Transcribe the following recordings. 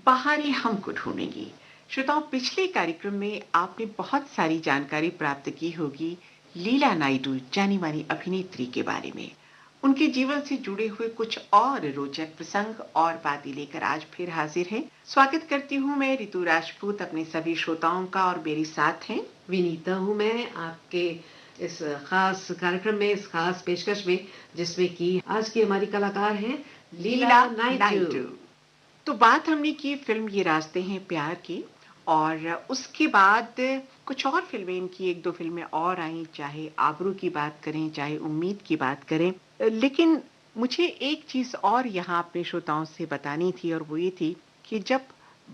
बाहर ही हमको ढूँढेंगी। श्रोताओं, पिछले कार्यक्रम में आपने बहुत सारी जानकारी प्राप्त की होगी लीला नायडू जानी-मानी अभिनेत्री के बारे में। उनके जीवन से जुड़े हुए कुछ और रोचक प्रसंग और बातें लेकर आज फिर हाजिर हैं। स्वागत करती हूँ मैं ऋतु राजपूत अपने सभी श्रोताओं का और मेरे साथ हैं विनीता हूँ मैं आपके इस खास कार्यक्रम में, इस खास पेशकश में, जिसमें कि आज की हमारी कलाकार हैं लीला लीला नायडू। नायडू। तो बात हमने की फ़िल्म ये रास्ते हैं प्यार की और उसके बाद कुछ और फ़िल्में इनकी 1-2 फ़िल्में और आईं, चाहे आबरू की बात करें, चाहे उम्मीद की बात करें। लेकिन मुझे एक चीज़ और यहाँ अपने श्रोताओं से बतानी थी और वो ये थी कि जब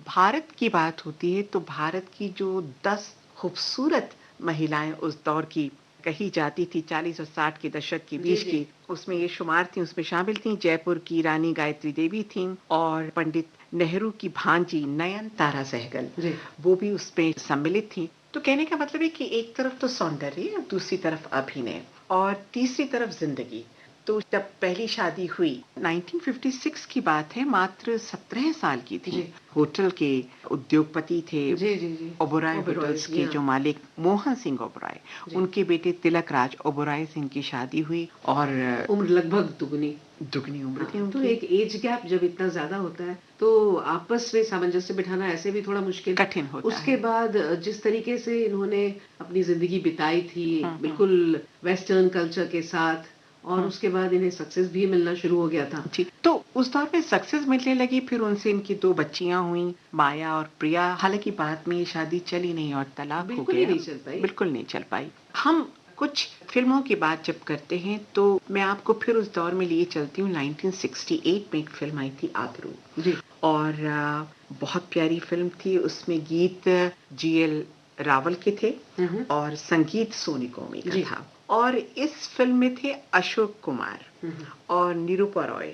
भारत की बात होती है, तो भारत की जो 10 खूबसूरत महिलाएँ उस दौर की कही जाती थी 40 और 60 के दशक के जी, बीच जी। की, उसमें ये शुमार थी, उसमें शामिल थीं जयपुर की रानी गायत्री देवी थीं और पंडित नेहरू की भांजी नयनतारा सहगल, जी। वो भी उसमें सम्मिलित थीं। तो कहने का मतलब है कि एक तरफ तो सौंदर्य और दूसरी तरफ अभिनय और तीसरी तरफ ज़िंदगी। तो जब पहली शादी हुई 1956 की बात है, मात्र 17 साल की थीं। जी। होटल के उद्योगपति थे जी, जी, जी। ओबेरॉय ओबेरॉय होटल्स जी, के हाँ। जो मालिक मोहन सिंह ओबेरॉय, जी। उनके बेटे तिलक राज ओबेरॉय से इनकी शादी हुई और उम्र लगभग दुगनी। दुगनी उम्र थी हाँ, तो उनकी। एक एज गैप जब इतना ज़्यादा होता है, तो आपस में सामंजस्य बिठाना ऐसे भी थोड़ा मुश्किल। कठिन होता उसके है। बाद जिस तरीके से इन्होंने अपनी ज़िंदगी बिताई थी, हुँ, हुँ। बिल्कुल वेस्टर्न कल्चर के साथ, और हुँ। उसके बाद इन्हें सक्सेस भी मिलना शुरू हो गया था। जी, तो उस दौर में सक्सेस मिलने लगी, फिर उनसे इनकी 2 बच्चियाँ हुईं, माया और प्रिया। हालाँकि बाद में ये शादी चली नहीं और तलाक हो बिल्कुल ही गया, नहीं चल पाई। बिल्कुल नहीं चल पाई। हम कुछ फ़िल्मों की बात जब करते हैं, तो मैं आपको फिर उस दौर में लिए चलती हूँ। 1968 में एक फ़िल्म आई थी आबरू जी। और बहुत प्यारी फ़िल्म थी। उसमें गीत जीएल रावल के थे हुँ, हुँ। और संगीत सोनी कौमी का जी। था और इस फ़िल्म में थे अशोक कुमार हुँ, हुँ। और निरूपा रॉय,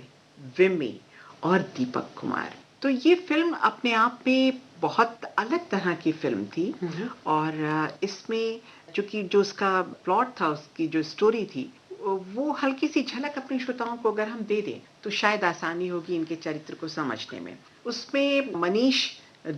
विम्मी और दीपक कुमार। तो ये फ़िल्म अपने आप में बहुत अलग तरह की फ़िल्म थी हुँ, हुँ। और इसमें चूँकि जो उसका प्लॉट था, उसकी जो स्टोरी थी, वो हल्की-सी झलक अपने श्रोताओं को अगर हम दे दें, तो शायद आसानी होगी इनके चरित्र को समझने में। उसमें मनीष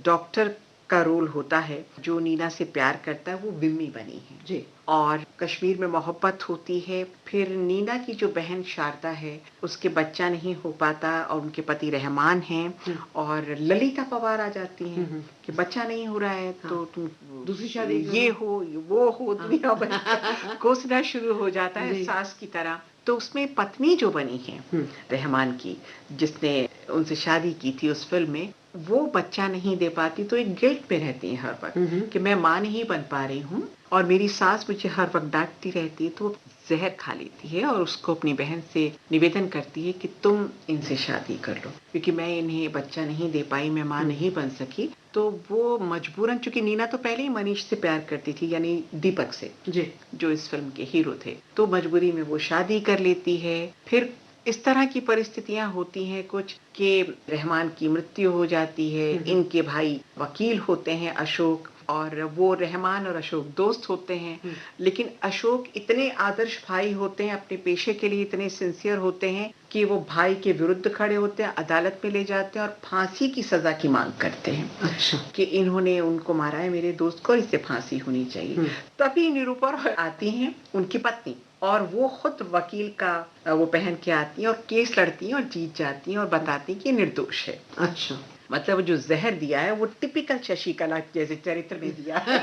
डॉक्टर का रोल होता है, जो नीना से प्यार करता है, वो विम्मी बनी है। जी। और कश्मीर में मोहब्बत होती है। फिर नीना की जो बहन शारदा है, उसके बच्चा नहीं हो पाता और उनके पति रहमान हैं हुँ। और ललिता पवार आ जाती हुँ, हैं हुँ। कि बच्चा नहीं हो रहा है हाँ। तो तुम दूसरी शादी कर ये लो। हो, वो हो, हाँ। दुनिया भर का कोसना शुरू हो जाता है जी। सास की तरह। तो उसमें पत्नी जो बनी है हुँ। रहमान की, जिसने उनसे शादी की थी उस फ़िल्म में, वो बच्चा नहीं दे पाती तो एक गिल्ट में रहती हैं हर हुँ, वक़्त हुँ। कि मैं माँ नहीं बन पा रही हूँ और मेरी सास मुझे हर वक़्त डाँटती रहती है, तो वो ज़हर खा लेती है और उसको अपनी बहन से निवेदन करती है कि तुम इनसे शादी कर लो, क्योंकि मैं इन्हें बच्चा नहीं दे पाई, मैं माँ हुँ। नहीं बन सकी। तो वो मजबूरन, चूँकि नीना तो पहले ही मनीष से प्यार करती थी, यानी दीपक से, जी। जो इस फ़िल्म के हीरो थे, तो मजबूरी में वो शादी कर लेती है। फिर इस तरह की परिस्थितियाँ होती हैं कुछ कि रहमान की मृत्यु हो जाती है, हुँ, हुँ। इनके भाई वकील होते हैं अशोक और वो रहमान और अशोक दोस्त होते हैं। हुँ। लेकिन अशोक इतने आदर्श भाई होते हैं, अपने पेशे के लिए इतने सिंसियर होते हैं कि वो भाई के विरुद्ध खड़े होते हैं, अदालत में ले जाते हैं और फांसी की सज़ा की माँग करते हैं अच्छा। कि इन्होंने उनको मारा है मेरे दोस्त को, इससे फांसी होनी चाहिए। हुँ। तभी निरूपा रॉय आती हैं, उनकी पत्नी, और वो खुद वकील का वो पहन के आती हैं और केस लड़ती हैं और जीत जाती हैं और बताती हैं कि ये निर्दोष है। अच्छा। मतलब जो ज़हर दिया है वो टिपिकल शशिकला जैसे चरित्र में दिया है।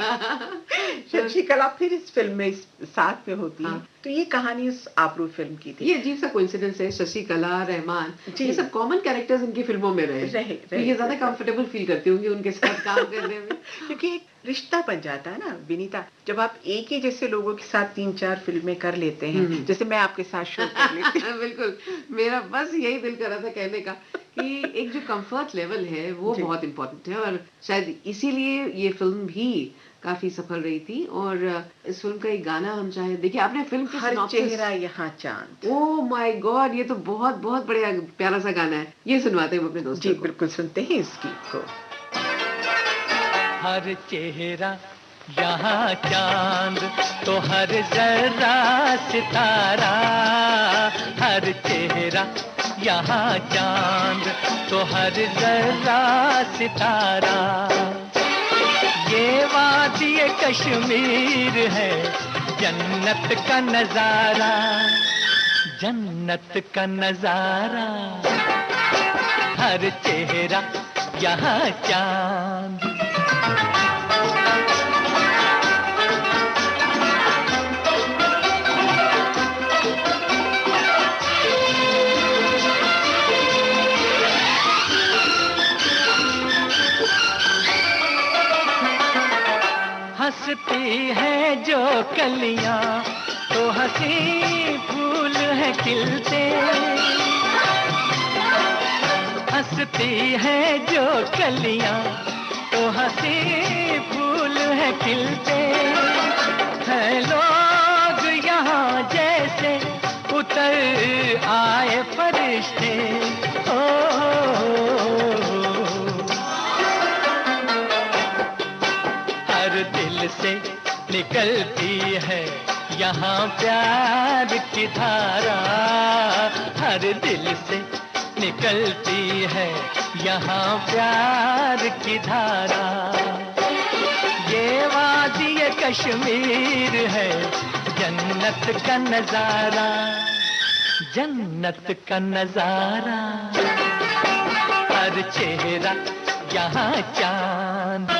शशिकला फिर इस फ़िल्म में साथ में होती हैं। हाँ। तो ये कहानी उस आबरू फ़िल्म की थी। ये अजीब-सा कोइंसिडेंस है, शशिकला, रहमान, जी। ये सब कॉमन कैरेक्टर्स इनकी फ़िल्मों में रहे। रहे, तो ये ज़्यादा बिल्कुल। कंफर्टेबल फ़ील करती होंगी उनके साथ काम करने में। क्योंकि एक रिश्ता बन जाता है ना विनीता, जब आप एक ही जैसे लोगों के साथ 3-4 फ़िल्में कर लेते हुँ, हैं, हुँ। जैसे मैं आपके साथ शो कर लेती हूँ। बिल्कुल, मेरा बस यही दिल कर रहा था कहने का कि एक जो कम्फ़र्ट लेवल है, वो जी। बहुत इम्पोर्टेंट है, और शायद इसीलिए ये फ़िल्म भी काफ़ी सफल रही थी। और इस फ़िल्म का एक गाना हम चाहें, देखिए आपने फ़िल्म की हर सिनॉप्सिस। चेहरा यहाँ चाँद। Oh my God! ये तो बहुत-बहुत बढ़िया प्यारा-सा गाना है। ये सुनवाते हैं हम अपने जी, दोस्तों को। बिल्कुल सुनते हैं इस गीत को। हर चेहरा यहाँ चांद, तो हर जर्रा सितारा। हर चेहरा यहाँ चांद, तो हर जर्रा सितारा। ये वादी कश्मीर है जन्नत का नजारा, जन्नत का नजारा। हर चेहरा यहाँ चांद। हंसती है जो कलियां तो हंसी फूल है खिलते, हंसती है जो कलियां तो हंसी फूल है खिलते हैं। लोग यहाँ जैसे उतर आए फरिश्ते। हर दिल से निकलती है यहाँ प्यार की धारा, हर दिल से निकलती है यहाँ प्यार की धारा। ये वादी कश्मीर है जन्नत का नजारा, जन्नत का नजारा। हर चेहरा यहाँ चांद।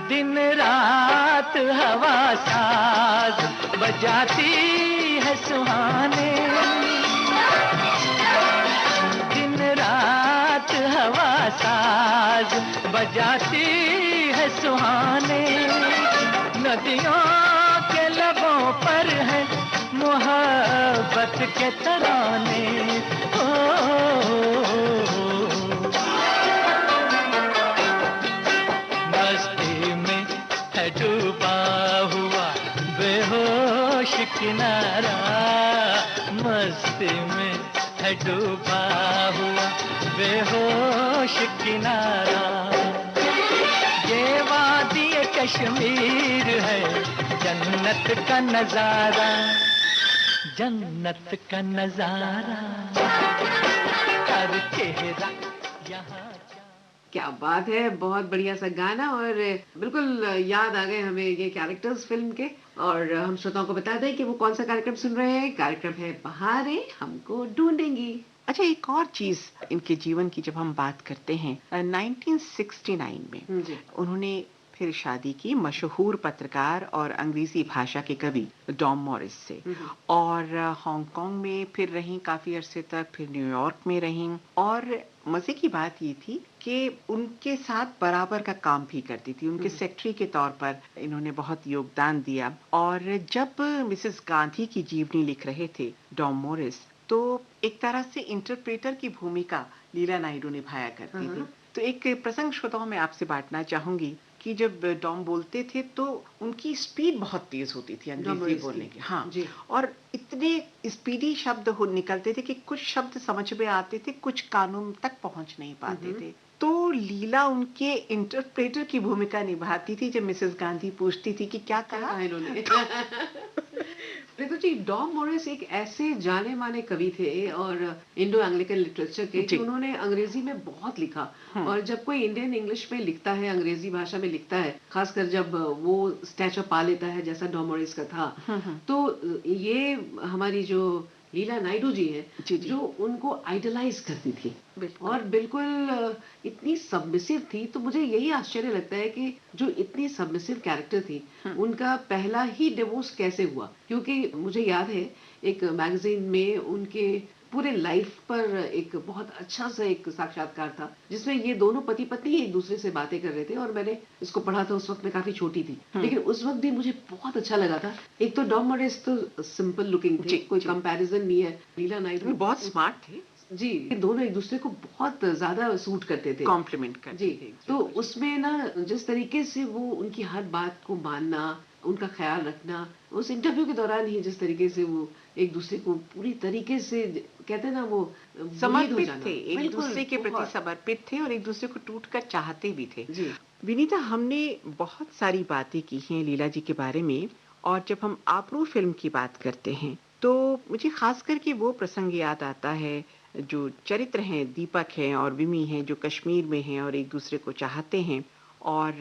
दिन रात हवा साज बजाती है सुहाने, दिन रात हवा साज बजाती है सुहाने। नदियों के लबों पर है मोहब्बत के तराने। मस्ती में है डूबा हुआ बेहोश किनारा, मस्ती में है डूबा हुआ बेहोश किनारा। ये वादी कश्मीर है जन्नत का नजारा, जन्नत का नजारा। हर चेहरा यहाँ। क्या बात है, बहुत बढ़िया सा गाना। और बिल्कुल याद आ गए हमें ये कैरेक्टर्स फिल्म के। और हम श्रोताओं को बता दें कि वो कौन सा कार्यक्रम सुन रहे हैं। कार्यक्रम है बहारें हमको ढूंढेंगी। अच्छा, एक और चीज इनके जीवन की जब हम बात करते हैं, 1969 में जी। उन्होंने फिर शादी की मशहूर पत्रकार और अंग्रेजी भाषा के कवि डॉम मॉरिस से, और हांगकांग में फिर रहीं काफी अरसे तक, फिर न्यूयॉर्क में रहीं। और मजे की बात ये थी कि उनके साथ बराबर का काम भी करती थी, उनके सेक्रेटरी के तौर पर इन्होंने बहुत योगदान दिया। और जब मिसेस गांधी की जीवनी लिख रहे थे डॉम मॉरिस, तो एक तरह से इंटरप्रेटर की भूमिका लीला नायडू निभाया करती थी। तो एक प्रसंग श्रोताओं में आपसे बांटना चाहूंगी कि जब डॉम बोलते थे तो उनकी स्पीड बहुत तेज होती थी अंग्रेजी बोलने की। हाँ जी। और इतने स्पीडी शब्द निकलते थे कि कुछ शब्द समझ में आते थे, कुछ कानों तक पहुंच नहीं पाते थे। तो लीला उनके इंटरप्रेटर की भूमिका निभाती थी। जब मिसेस गांधी पूछती थी कि क्या कहा इन्होंने देखो जी, डॉम मॉरिस एक ऐसे जाने माने कवि थे और इंडो एंग्लिकन लिटरेचर के, कि उन्होंने अंग्रेजी में बहुत लिखा। और जब कोई इंडियन इंग्लिश में लिखता है, अंग्रेजी भाषा में लिखता है, खासकर जब वो स्टैचर पा लेता है जैसा डॉम मॉरिस का था, तो ये हमारी जो लीला नायडू जी हैं, जो उनको आइडलाइज करती थी और बिल्कुल इतनी सबमिसिव थी। तो मुझे यही आश्चर्य लगता है कि जो इतनी सबमिसिव कैरेक्टर थी, उनका पहला ही डिवोर्स कैसे हुआ। क्योंकि मुझे याद है एक मैगजीन में उनके पूरे लाइफ पर एक बहुत अच्छा सा एक साक्षात्कार था, जिसमें ये दोनों पति पत्नी एक दूसरे से बातें कर रहे थे। और मैंने इसको पढ़ा था, उस वक्त मैं काफी छोटी थी, लेकिन उस वक्त भी मुझे बहुत अच्छा लगा था। एक तो डॉम मॉरिस तो सिंपल लुकिंग थे, कोई कंपैरिजन नहीं है। लीला नायडू बहुत स्मार्ट थे जी, दोनों एक दूसरे को बहुत ज्यादा सूट करते थे, कॉम्प्लीमेंट करते जी। तो उसमें ना जिस तरीके से वो उनकी हर बात को मानना उनका ख्याल रखना, उस इंटरव्यू के दौरान ही जिस तरीके से वो एक दूसरे को पूरी तरीके से कहते हैं ना वो मुरीद हो समर्पित जाना। थे, एक बिल्कुल, दूसरे के प्रति बहुत। समर्पित थे और एक दूसरे को टूटकर चाहते भी थे। जी, विनीता, हमने बहुत सारी बातें की हैं लीला जी के बारे में, और जब हम आबरू फिल्म की बात करते हैं तो मुझे खास करके वो प्रसंग याद आता है, जो चरित्र हैं दीपक हैं और विमी हैं, जो कश्मीर में हैं और एक दूसरे को चाहते हैं और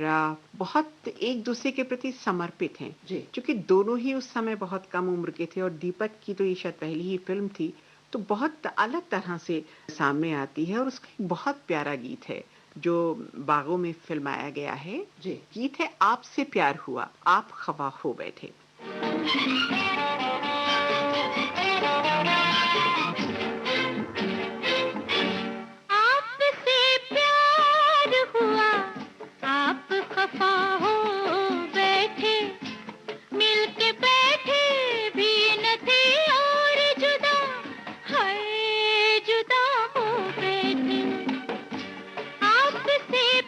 बहुत एक दूसरे के प्रति समर्पित हैं, जी। क्योंकि दोनों ही उस समय बहुत कम उम्र के थे और दीपक की तो ये शायद पहली ही फिल्म थी, तो बहुत अलग तरह से सामने आती है और उसका एक बहुत प्यारा गीत है जो बागों में फिल्माया गया है। जी। गीत है आपसे प्यार हुआ आप खफा हो बैठे। आपसे प्यार हुआ आप खफा हो बैठे, मिलके बैठे भी न थे और जुदा, हाय जुदा हो बैठे। आपसे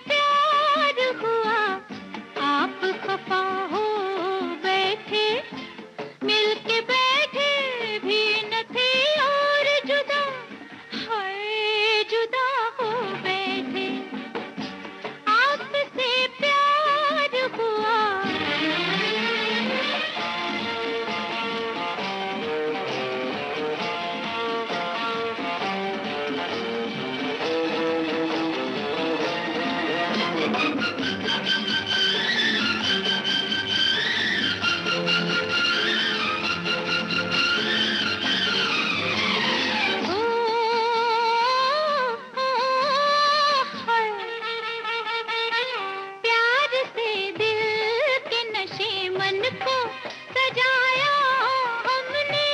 प्यार हुआ आप खफा हो बैठे, मिलके बैठे भी न थे और जुदा, हाय जुदा हो बैठे। आपसे प्यार हुआ। प्यार से दिल के नशे मन को सजाया हमने,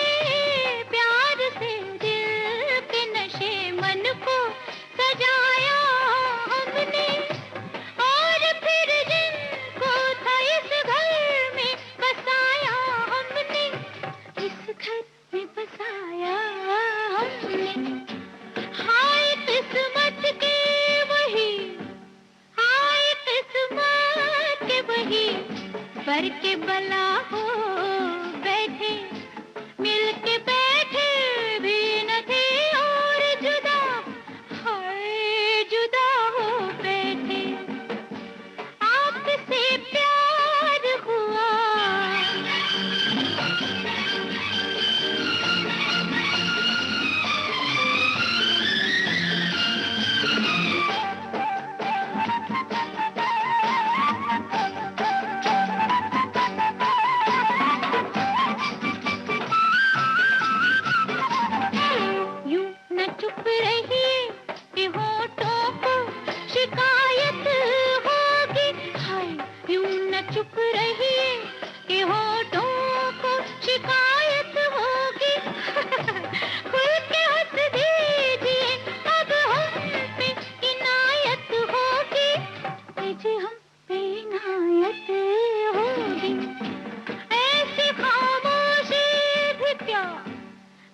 प्यार से दिल के नशे मन को सजाया हमने, और फिर जिनको था इस घर में बसाया हमने, इस घर में बसाया हमने। हाय किस्मत के वही, हाय किस्मत के वही, बर के बला हो बैठे, मिल के बैठे भी न थे और जुदा, हाय जुदा हो बैठे। आपसे प्यार हुआ। यूं न चुप रहिए कि होठों को शिकायत होगी, हाय यूं न चुप रहिए कि होठों को शिकायत होगी। खुल के हंस दीजिए अब हम पे इनायत होगी, जी हम पे इनायत होगी। ऐसी खामोशी भी क्या,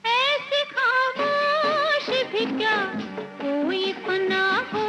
ऐसी खामोश भी क्या, कोई फना हो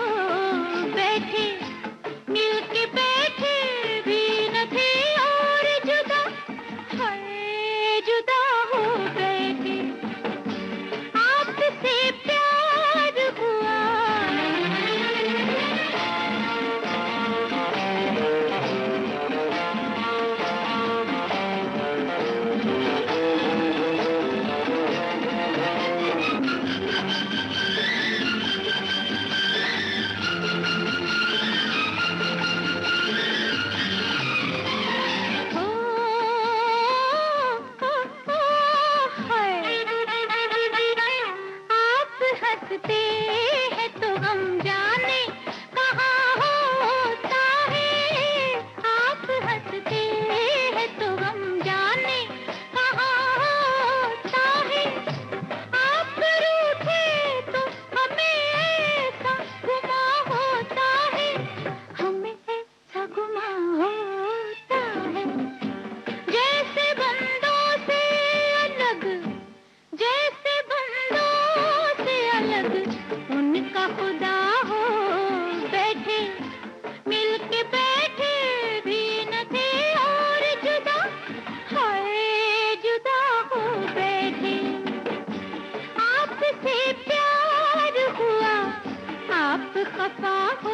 वफा हो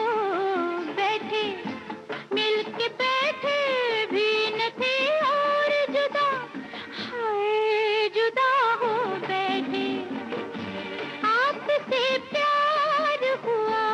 बैठे, मिल के बैठे भी न थे और जुदा, हाय जुदा हो बैठे, आपसे प्यार हुआ।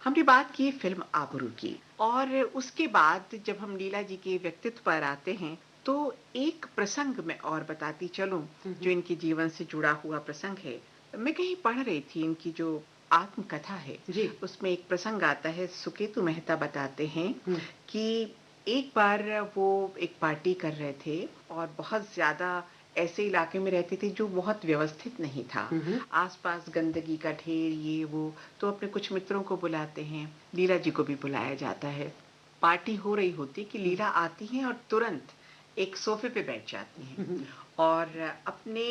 हमने बात की फिल्म आबरू की और उसके बाद जब हम लीला जी के व्यक्तित्व पर आते हैं तो एक प्रसंग मैं और बताती चलूं जो इनके जीवन से जुड़ा हुआ प्रसंग है। मैं कहीं पढ़ रही थी इनकी जो आत्मकथा है जी। उसमें एक प्रसंग आता है। सुकेतु मेहता बताते हैं हम्म। कि एक बार वो एक पार्टी कर रहे थे और बहुत ज्यादा ऐसे इलाके में रहते थे जो बहुत व्यवस्थित नहीं था, आसपास गंदगी का ढेर ये वो। तो अपने कुछ मित्रों को बुलाते हैं, लीला जी को भी बुलाया जाता है। पार्टी हो रही होती कि लीला आती हैं और तुरंत एक सोफे पे बैठ जाती हैं और अपने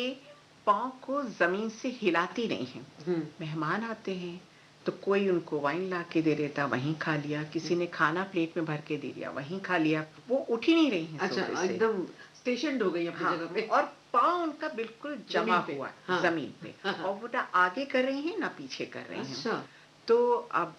पाँव को जमीन से हिलाती नहीं हैं। मेहमान आते हैं तो कोई उनको वाइन ला के दे देता, वहीं खा लिया, किसी ने खाना प्लेट में भर के दे दिया, वहीं खा लिया, वो उठ ही नहीं रही हैं अच्छा, सोफे से। एकदम स्टेशन हो गई अपनी हाँ, जगह पे। और पाँव उनका बिल्कुल जमा जमीन पे। हुआ है, हाँ। जमीन पे। हाँ। और वो ना आगे कर रही हैं ना पीछे कर रही हैं। अच्छा। तो अब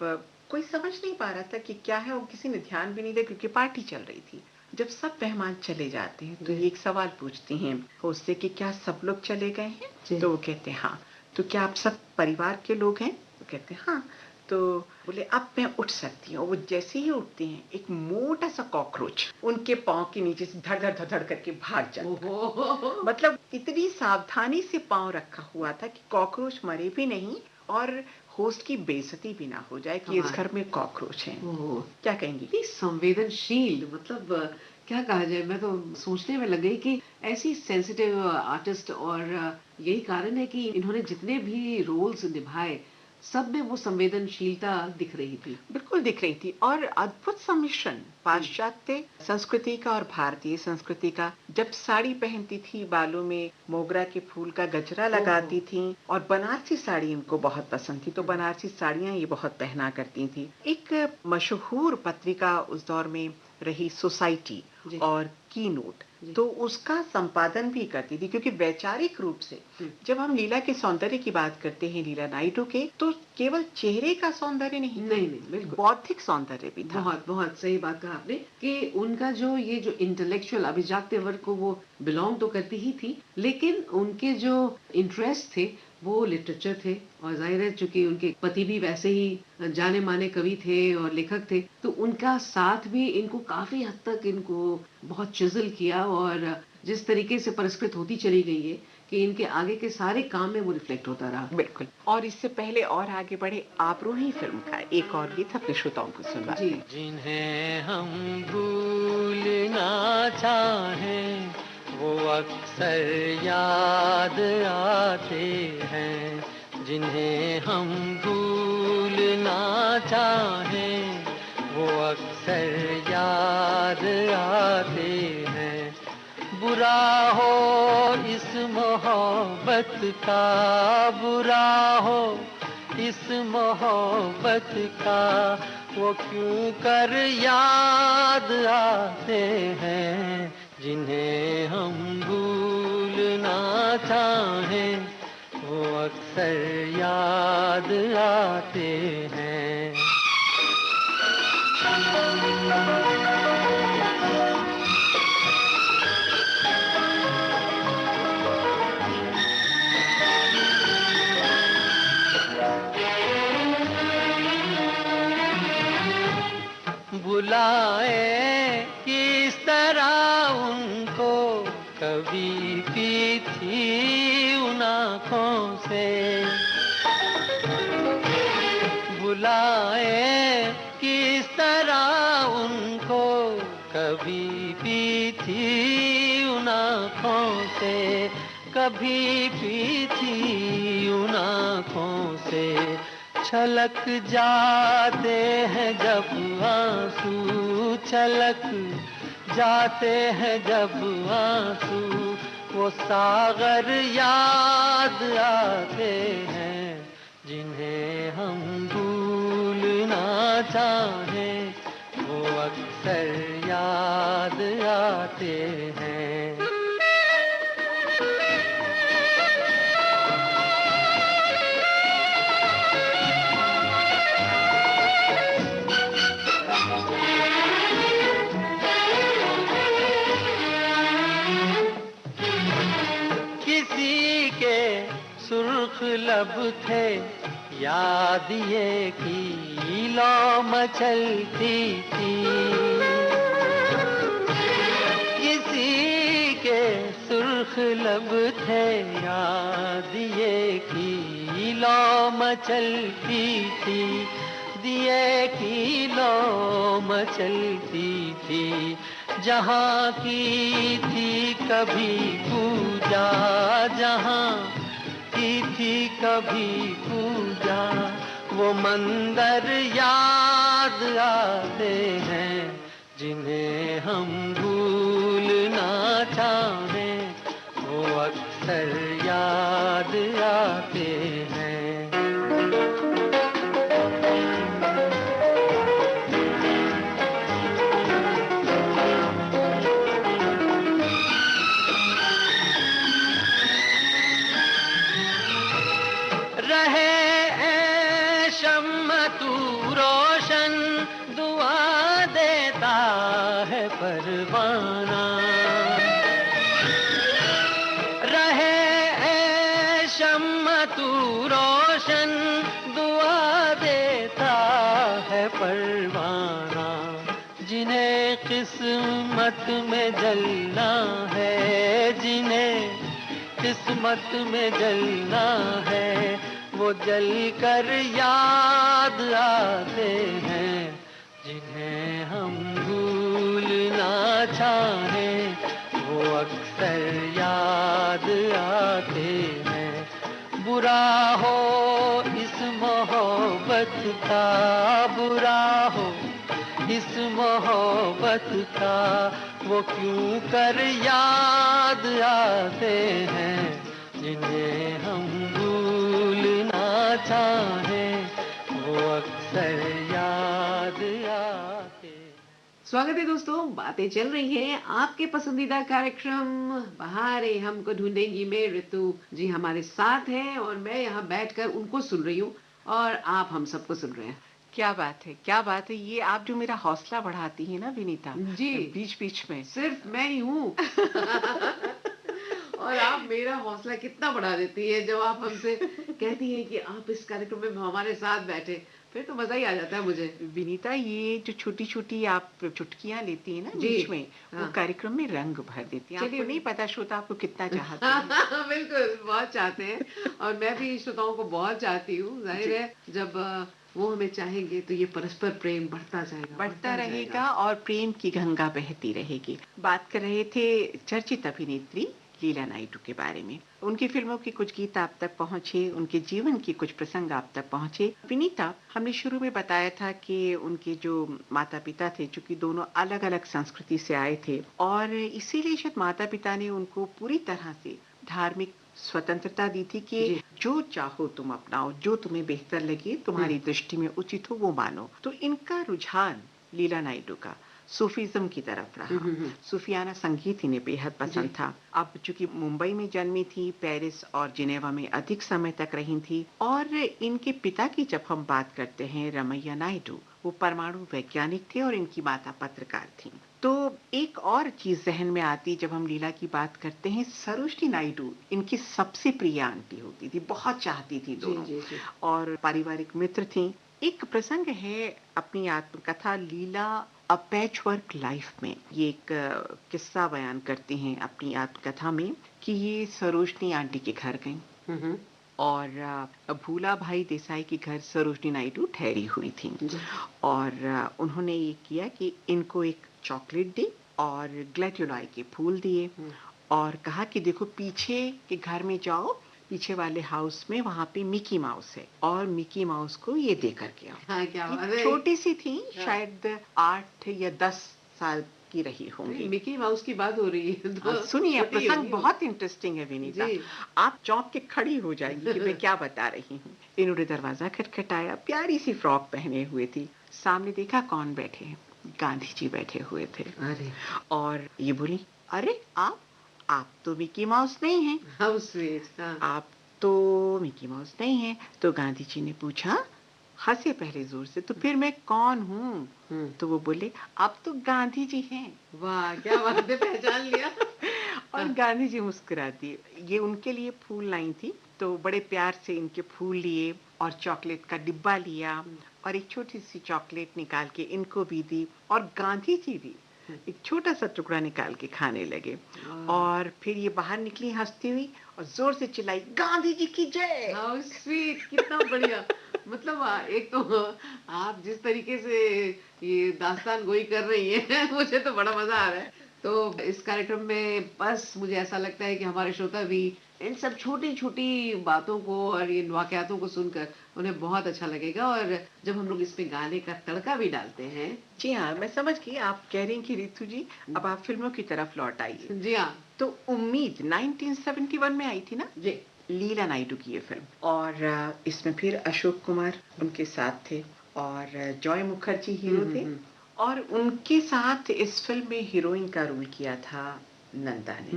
कोई समझ नहीं पा रहा था कि क्या है, और किसी ने ध्यान भी नहीं दिया क्योंकि पार्टी चल रही थी। जब सब मेहमान चले जाते हैं तो ये एक सवाल पूछती हैं उससे कि क्या सब लोग चले गए हैं? तो वो कहते हैं हाँ। तो क्या आप सब परिवार के लोग हैं? तो कहते हैं हाँ। तो बोले अब मैं उठ सकती हूँ। वो जैसे ही उठती हैं एक मोटा सा कॉकरोच उनके पाँव के नीचे से धड़ धड़ धड़ धड़ करके भाग जाता है। मतलब इतनी सावधानी से पाँव रखा हुआ था कि कॉकरोच मरे भी नहीं और होस्ट की बेइज्जती भी ना हो जाए कि इस घर में कॉकरोच है। क्या कहेंगी? इतनी संवेदनशील, मतलब क्या कहा जाए, मैं तो सोचने में लग गई कि ऐसी सेंसिटिव आर्टिस्ट, और यही कारण है कि इन्होंने जितने भी रोल्स निभाए सब में वो संवेदनशीलता दिख रही थी। बिल्कुल दिख रही थी और अद्भुत सम्मिश्रण पाश्चात्य संस्कृति का और भारतीय संस्कृति का। जब साड़ी पहनती थी बालों में मोगरा के फूल का गजरा लगाती थी और बनारसी साड़ी इनको बहुत पसंद थी, तो बनारसी साड़ियां ये बहुत पहना करती थी। एक मशहूर पत्रिका उस दौर में रही सोसाइटी और की नोट, तो उसका संपादन भी करती थी क्योंकि वैचारिक रूप से जब हम लीला के सौंदर्य की बात करते हैं, लीला नायडू के, तो केवल चेहरे का सौंदर्य नहीं, बिल्कुल बौद्धिक सौंदर्य भी था। बहुत बहुत सही बात कहा आपने कि उनका जो ये जो इंटेलेक्चुअल अभिजात्य वर्ग को वो बिलोंग तो करती ही थी, लेकिन उनके जो इंटरेस्ट थे वो लिटरेचर थे। और जाहिर है चूंकि उनके पति भी वैसे ही जाने माने कवि थे और लेखक थे, तो उनका साथ भी इनको काफी हद तक इनको बहुत चिजल किया और जिस तरीके से परिष्कृत होती चली गई है कि इनके आगे के सारे काम में वो रिफ्लेक्ट होता रहा। बिल्कुल। और इससे पहले और आगे बढ़े, आबरूही फिल्म का एक और गीत अपने श्रोताओं को सुनवाते हैं। जिन्हें हम भूलना चाहें वो अक्सर याद आते हैं, जिन्हें हम भूलना चाहें वो अक्सर याद आते हैं। बुरा हो इस मोहब्बत का, बुरा हो इस मोहब्बत का, वो क्यों कर याद आते हैं, जिन्हें हम भूलना चाहें वो अक्सर याद आते हैं। बुलाए किस तरह उनको कभी पी थी उन आँखों से, बुलाए किस तरह उनको कभी पी थी उन आँखों से, कभी पी थी उन आँखों से। छलक जाते हैं जब आंसू, छलक जाते हैं जब आंसू, वो सागर याद आते हैं, जिन्हें हम भूलना चाहें वो अक्सर याद आते हैं। थे, याद ये की लौ मचलती थी। किसी के सुर्ख लब थे, याद ये की लौ मचलती थी। दिए की लौ मचलती थी, जहाँ की थी कभी पूजा, जहाँ की थी कभी पूजा। वो मंदिर याद आते हैं, जिन्हें हम भूलना चाहें, वो अक्सर याद आते हैं। परवाना रहे ऐ शम्मा तू रोशन, दुआ देता है परवाना। जिन्हें किस्मत में जलना है, जिन्हें किस्मत में जलना है, वो जल कर याद आते हैं, जिन्हें हम भूलना चाहें, वो अक्सर याद आते हैं। बुरा हो इस मोहब्बत का, बुरा हो इस मोहब्बत का, वो क्यों कर याद आते हैं, जिन्हें हम भूलना चाहें, वो अक्सर याद आते। स्वागत है दोस्तों, बातें चल रही हैं आपके पसंदीदा कार्यक्रम बहारें हमको ढूंढेंगी में। ऋतु जी हमारे साथ हैं और मैं यहाँ बैठकर उनको सुन रही हूँ और आप हम सबको सुन रहे हैं। क्या बात है, क्या बात है। ये आप जो मेरा हौसला बढ़ाती है ना विनीता जी, बीच बीच में। सिर्फ मैं ही हूँ और आप मेरा हौसला कितना बढ़ा देती है जब आप हमसे कहती हैं कि आप इस कार्यक्रम में हमारे साथ बैठे, फिर तो मजा ही आ जाता है मुझे। विनीता, ये जो छोटी छोटी आप चुटकियां लेती है ना जी, बीच में, हाँ। वो कार्यक्रम में रंग भर देती है। आपको नहीं पता श्रोता आपको कितना चाहते हैं। बिल्कुल, बहुत चाहते हैं और मैं भी श्रोताओं को बहुत चाहती हूँ। जाहिर है जब वो हमें चाहेंगे तो ये परस्पर प्रेम बढ़ता जाएगा, बढ़ता रहेगा और प्रेम की गंगा बहती रहेगी। बात कर रहे थे चर्चित अभिनेत्री लीला नायडू के बारे में। उनकी फिल्मों के कुछ गीत आप तक पहुंचे, उनके जीवन के कुछ प्रसंग आप तक पहुंचे। विनीता, हमने शुरू में बताया था कि उनके जो माता पिता थे, चूंकि दोनों अलग अलग संस्कृति से आए थे, और इसीलिए शायद माता पिता ने उनको पूरी तरह से धार्मिक स्वतंत्रता दी थी कि जो चाहो तुम अपनाओ, जो तुम्हें बेहतर लगे, तुम्हारी दृष्टि में उचित हो वो मानो। तो इनका रुझान लीला नायडू का सूफीज्म की तरफ रहा। सूफियाना संगीत इन्हें बेहद पसंद था। अब चूंकि मुंबई में जन्मी थी, पेरिस और जिनेवा में अधिक समय तक रही थी। और इनके पिता की जब हम बात करते हैं, रमैया नायडू, वो परमाणु वैज्ञानिक थे और इनकी माता पत्रकार थी। तो एक और चीज जहन में आती जब हम लीला की बात करते हैं, सरोजिनी नायडू इनकी सबसे प्रिय आंटी होती थी, बहुत चाहती थी दोनों, और पारिवारिक मित्र थी। एक प्रसंग है अपनी आत्मकथा लीला अ पैचवर्क लाइफ में, ये एक किस्सा बयान करती हैं अपनी आत्मकथा में कि ये सरोजिनी आंटी के घर गईं और भूला भाई देसाई के घर सरोजिनी नायडू ठहरी हुई थी। और उन्होंने ये किया कि इनको एक चॉकलेट दी और ग्लैडियोलाई के फूल दिए और कहा कि देखो पीछे के घर में जाओ, पीछे वाले हाउस में, वहां पे मिकी माउस है और मिकी माउस को ये दे करके आओ। हाँ, क्या बात है। छोटी सी थी, शायद 8 या 10 साल की रही होंगी। मिकी माउस की बात हो रही है तो सुनिए, प्रसंग बहुत इंटरेस्टिंग है विनीता, आप चौंक के खड़ी हो जाएंगी कि मैं क्या बता रही हूँ। इन्होंने दरवाजा खटखटाया, प्यारी सी फ्रॉक पहने हुए थी। सामने देखा कौन बैठे हैं, गांधी जी बैठे हुए थे। अरे, और ये बोली, अरे आप तो मिकी माउस नहीं हैं। How sweet. आप तो मिकी माउस नहीं हैं। तो गांधी जी ने पूछा, हंसे पहले जोर से, तो फिर मैं कौन हूँ? तो वो बोले, आप तो गांधी जी हैं। वाह, क्या बात है, पहचान लिया। और गांधी जी मुस्कुराती। ये उनके लिए फूल लाई थी तो बड़े प्यार से इनके फूल लिए और चॉकलेट का डिब्बा लिया और एक छोटी सी चॉकलेट निकाल के इनको भी दी और गांधी जी भी एक छोटा सा टुकड़ा निकाल के खाने लगे और फिर ये बाहर निकली हंसती हुई और जोर से चिल्लाई, गांधी जी की जय। हाउ स्वीट, कितना बढ़िया। मतलब एक तो आप जिस तरीके से ये दास्तान गोई कर रही हैं मुझे तो बड़ा मजा आ रहा है। तो इस कार्यक्रम में बस मुझे ऐसा लगता है कि हमारे श्रोता भी इन सब छोटी-छोटी बातों को और इन वाकयातों को सुनकर उन्हें बहुत अच्छा लगेगा, और जब हम लोग इसमें गाने का तड़का भी डालते हैं। जी हाँ, मैं समझ गई आप कह रही हैं कि रितु जी अब आप फिल्मों की तरफ लौट आइए। जी हाँ। तो उम्मीद 1971 में आई थी ना, जी। लीला नायडू की ये फिल्म, और इसमें फिर अशोक कुमार उनके साथ थे और जॉय मुखर्जी हीरो थे और उनके साथ इस फिल्म में हीरोइन का रोल किया था नंदा ने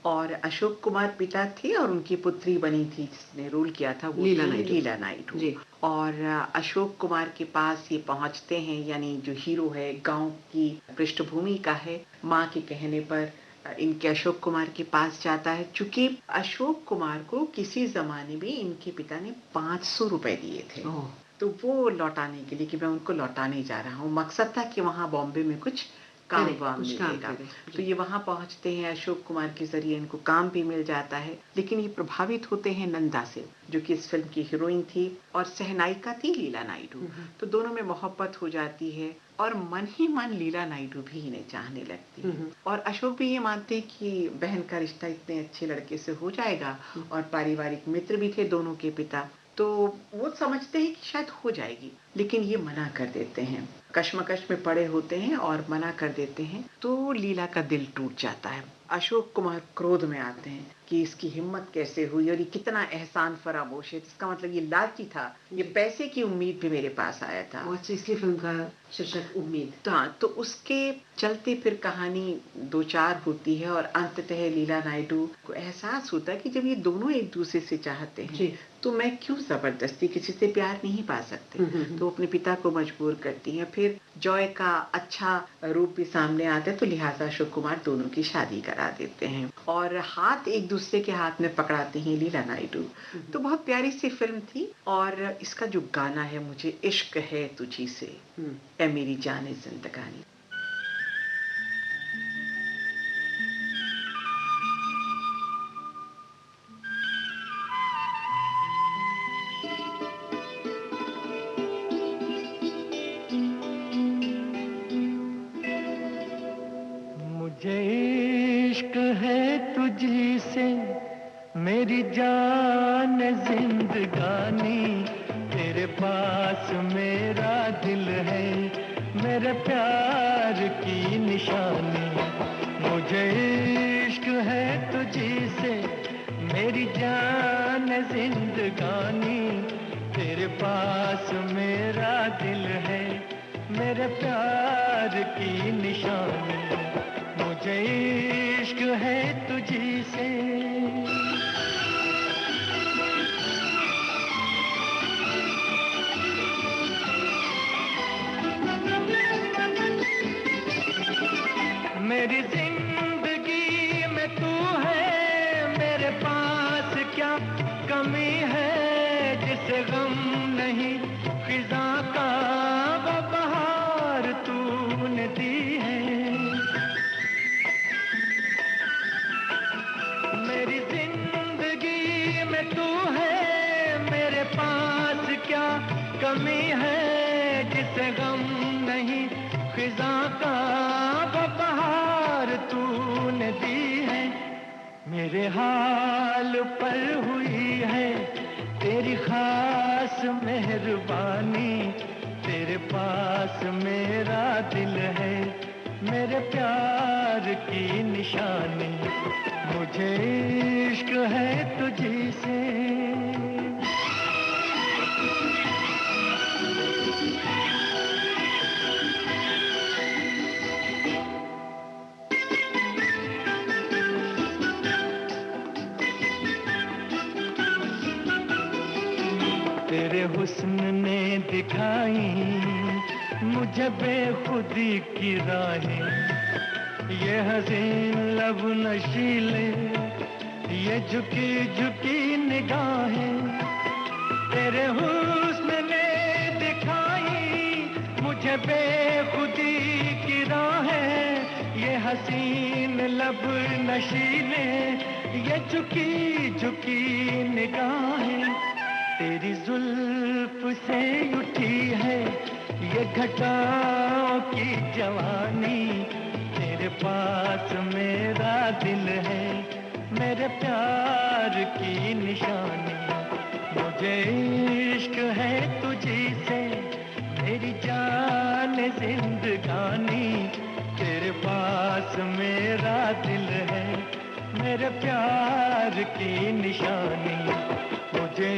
और अशोक कुमार पिता थे और उनकी पुत्री बनी थी जिसने रोल किया था वो लीला नायडू जी। और अशोक कुमार के पास ये पहुंचते हैं, यानी जो हीरो है गांव की पृष्ठभूमि का है, माँ के कहने पर इनके अशोक कुमार के पास जाता है, चूंकि अशोक कुमार को किसी जमाने में इनके पिता ने 500 रुपए दिए थे तो वो लौटाने के लिए कि मैं उनको लौटाने जा रहा हूँ, मकसद था कि वहाँ बॉम्बे में कुछ काम मिलेगा। तो ये वहाँ पहुँचते हैं, अशोक कुमार के जरिए इनको काम भी मिल जाता है, लेकिन ये प्रभावित होते हैं नंदा से जो कि इस फिल्म की हीरोइन थी और सहनायिका थी लीला नायडू। तो दोनों में मोहब्बत हो जाती है और मन ही मन लीला नायडू भी इन्हें चाहने लगती है और अशोक भी ये मानते हैं कि बहन का रिश्ता इतने अच्छे लड़के से हो जाएगा और पारिवारिक मित्र भी थे दोनों के पिता, तो वो समझते हैं कि शायद हो जाएगी, लेकिन ये मना कर देते हैं, कश्मकश में पड़े होते हैं और मना कर देते हैं। तो लीला का दिल टूट जाता है। अशोक कुमार क्रोध में आते हैं कि इसकी हिम्मत कैसे हुई और ये कितना एहसान फरामोश है, इसका मतलब ये लालची था, ये पैसे की उम्मीद भी मेरे पास आया था। अच्छा, इसलिए फिल्म का शीर्षक उम्मीद। हाँ, तो उसके चलते फिर कहानी दो चार होती है और अंततः लीला नायडू को एहसास होता है कि जब ये दोनों एक दूसरे से चाहते हैं तो मैं क्यों जबरदस्ती किसी से प्यार नहीं पा सकते। तो अपने पिता को मजबूर करती हैं। फिर जॉय का अच्छा रूप भी सामने आता है तो लिहाजा अशोक कुमार दोनों की शादी करा देते हैं और हाथ एक दूसरे के हाथ में पकड़ाते हैं लीला नायडू। तो बहुत प्यारी सी फिल्म थी और इसका जो गाना है, मुझे इश्क है तुझी से ए मेरी जाने जिंदगानी। मुझे इश्क है तुझी से मेरी जान जिंदगानी, तेरे पास मेरा दिल है मेरे प्यार की निशानी। मुझे इश्क है तुझी से मेरी जान जिंदगानी, तेरे पास मेरा दिल है मेरे प्यार की निशानी। मुझे इश्क है तुझी से। मेरी जिंदगी में तू है, मेरे पास क्या कमी है जिसे गम नहीं खिजा का वो बहार तूने दी है। मेरी जिंदगी में तू है, मेरे पास क्या कमी है जिसे गम नहीं खिजा का वो बहार तूने दी है। मेरे हाल पर हुई है तेरी खास मेहरबानी, तेरे पास मेरा दिल है मेरे प्यार की निशानी। मुझे इश्क है तुझी से। तेरे हुस्न ने दिखाई मुझे बेखुदी की राहें, ये हसीन लब नशीले ये झुकी झुकी निगाहें तेरे हुस्न ने दिखाई मुझे बेखुदी की राहें, ये हसीन लब नशीले, ये झुकी झुकी निगाहें तेरी जुल्फ से उठी है ये घटाओं की जवानी, तेरे पास मेरा दिल है मेरे प्यार की निशानी, मुझे इश्क है तुझी से मेरी जान जिंदगानी, तेरे पास मेरा दिल है मेरे प्यार की निशानी, मुझे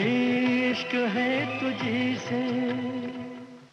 इश्क है तुझी से।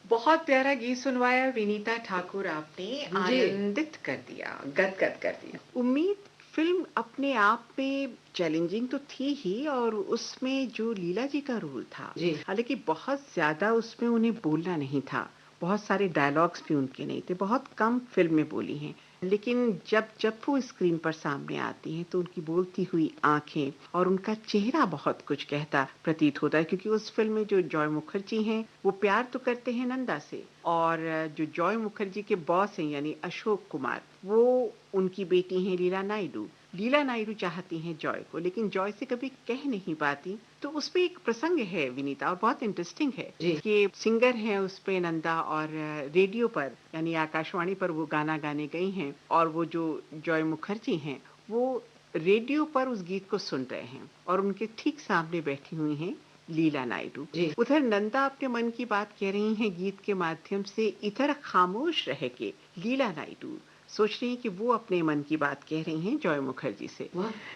बहुत प्यारा गीत सुनवाया विनीता ठाकुर आपने, आनंदित कर दिया, गदगद कर दिया। उम्मीद फिल्म अपने आप में चैलेंजिंग तो थी ही, और उसमें जो लीला जी का रोल था, हालांकि बहुत ज्यादा उसमें उन्हें बोलना नहीं था, बहुत सारे डायलॉग्स भी उनके नहीं थे, बहुत कम फिल्म में बोली हैं, लेकिन जब जब वो स्क्रीन पर सामने आती हैं तो उनकी बोलती हुई आंखें और उनका चेहरा बहुत कुछ कहता प्रतीत होता है, क्योंकि उस फिल्म में जो जॉय मुखर्जी हैं वो प्यार तो करते हैं नंदा से, और जो जॉय मुखर्जी के बॉस हैं यानी अशोक कुमार, वो उनकी बेटी हैं लीला नायडू। लीला नायडू चाहती हैं जॉय को, लेकिन जॉय से कभी कह नहीं पाती, तो उसपे एक प्रसंग है विनीता, और बहुत इंटरेस्टिंग है कि सिंगर हैं उसपे नंदा, और रेडियो पर यानी आकाशवाणी पर वो गाना गाने गई हैं, और वो जो जॉय मुखर्जी हैं वो रेडियो पर उस गीत को सुन रहे हैं, और उनके ठीक सामने बैठी हुई हैं लीला नायडू। उधर नंदा अपने मन की बात कह रही हैं गीत के माध्यम से, इधर खामोश रह के लीला नायडू सोच रही हैं कि वो अपने मन की बात कह रही हैं जॉय मुखर्जी से।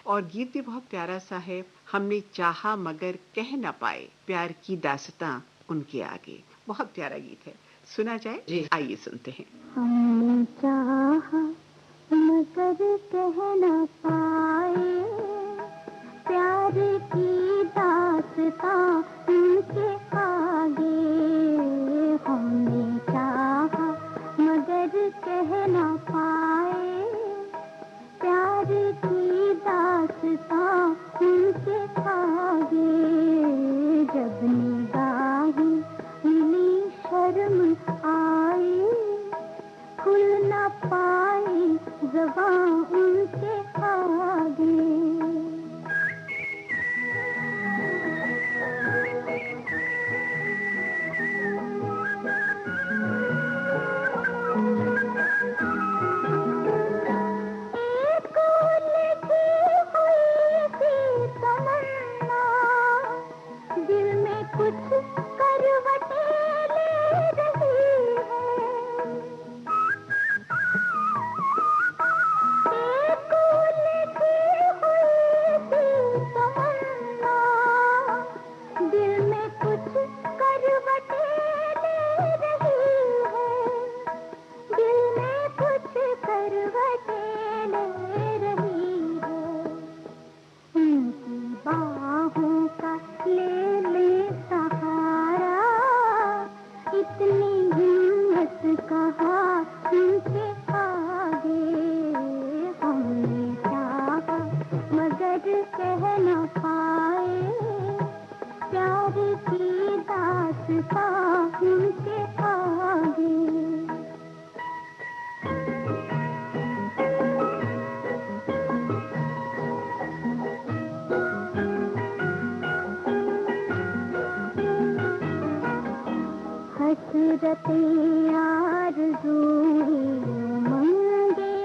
और गीत भी बहुत प्यारा सा है, हमने चाहा मगर कह न पाए, प्यार की दास्तां उनके आगे। बहुत प्यारा गीत है, सुना जाए, आइए सुनते हैं। हमने चाहा मगर कह न पाए, प्यार की दास्तां उनके आगे, हमने चाहा मगर कह न पाए, प्यार की दास्तां उनके आगे, जब निगाहें मिली शर्म आई, खुल न पाई ज़बां उनके आगे। हसरतें आरज़ूएं उमंगे,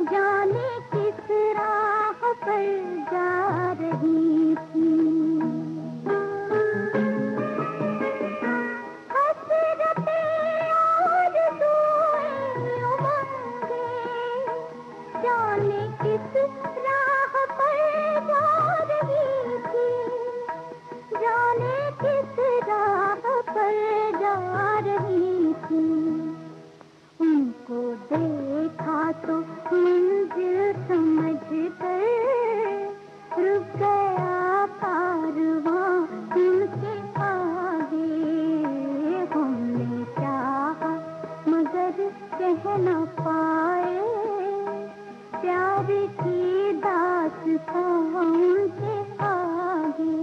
जाने किस राह पर जा रही थी। हसरतें आरज़ूएं उमंगे, जाने किस राह पर जा रही थी, जाने किस राह पर जा रही थी। उनको देखा तो मंजिल समझ कर रुक गया कारवां उनके आगे। हमने चाहा मगर कह न पाए, प्यार की दास्तां दास्तां उनके आगे।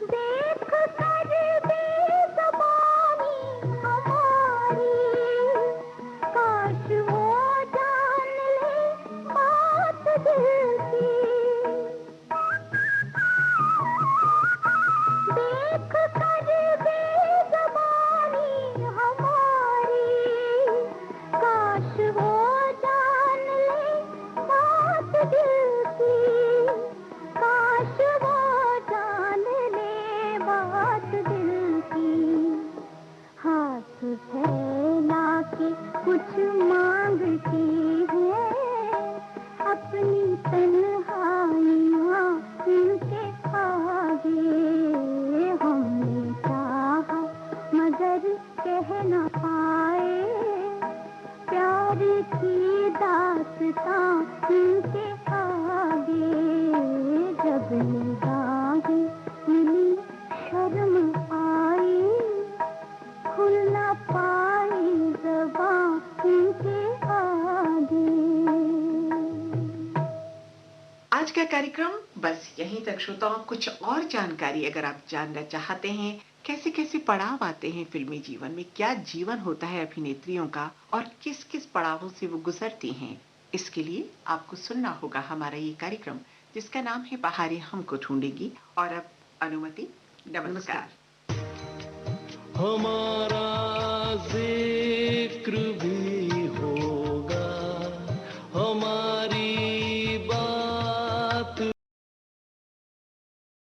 देख कर बेज़बानी हमारी, काश वो जान ले बात दिल की। देख कर बेज़बानी हमारी, काश वो जान ले बात दिल की। काश वो जान ले बात दिल की। हाथ फैला के कुछ मांगती है, अपनी तन्हाइयाँ उनके आगे। हमने चाहा मगर कह न पाए, प्यार की दास्तां उनके आगे। जब निगाहें मिली शर्म आई, खुल ना पाई ज़बां उनके आगे। आज का कार्यक्रम बस यहीं तक। श्रोताओं, कुछ और जानकारी अगर आप जानना चाहते हैं, कैसे कैसे पड़ाव आते हैं फिल्मी जीवन में, क्या जीवन होता है अभिनेत्रियों का और किस किस पड़ावों से वो गुजरती हैं, इसके लिए आपको सुनना होगा हमारा ये कार्यक्रम, जिसका नाम है बहारें हमको ढूंढेगी। और अब अनुमति, नमस्कार। हमारे